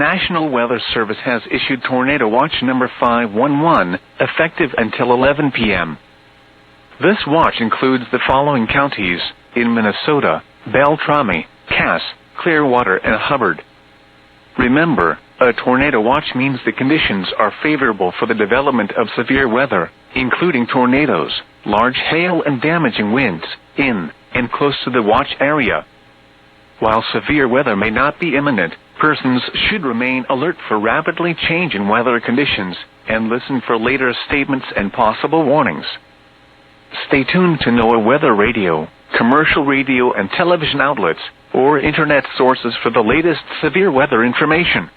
National Weather Service has issued Tornado Watch number 511, effective until 11 p.m. This watch includes the following counties in Minnesota: Beltrami, Cass, Clearwater, and Hubbard. Remember, a tornado watch means the conditions are favorable for the development of severe weather, including tornadoes, large hail, and damaging winds, in and close to the watch area. While severe weather may not be imminent, persons should remain alert for rapidly changing weather conditions and listen for later statements and possible warnings. Stay tuned to NOAA weather radio, commercial radio and television outlets, or internet sources for the latest severe weather information.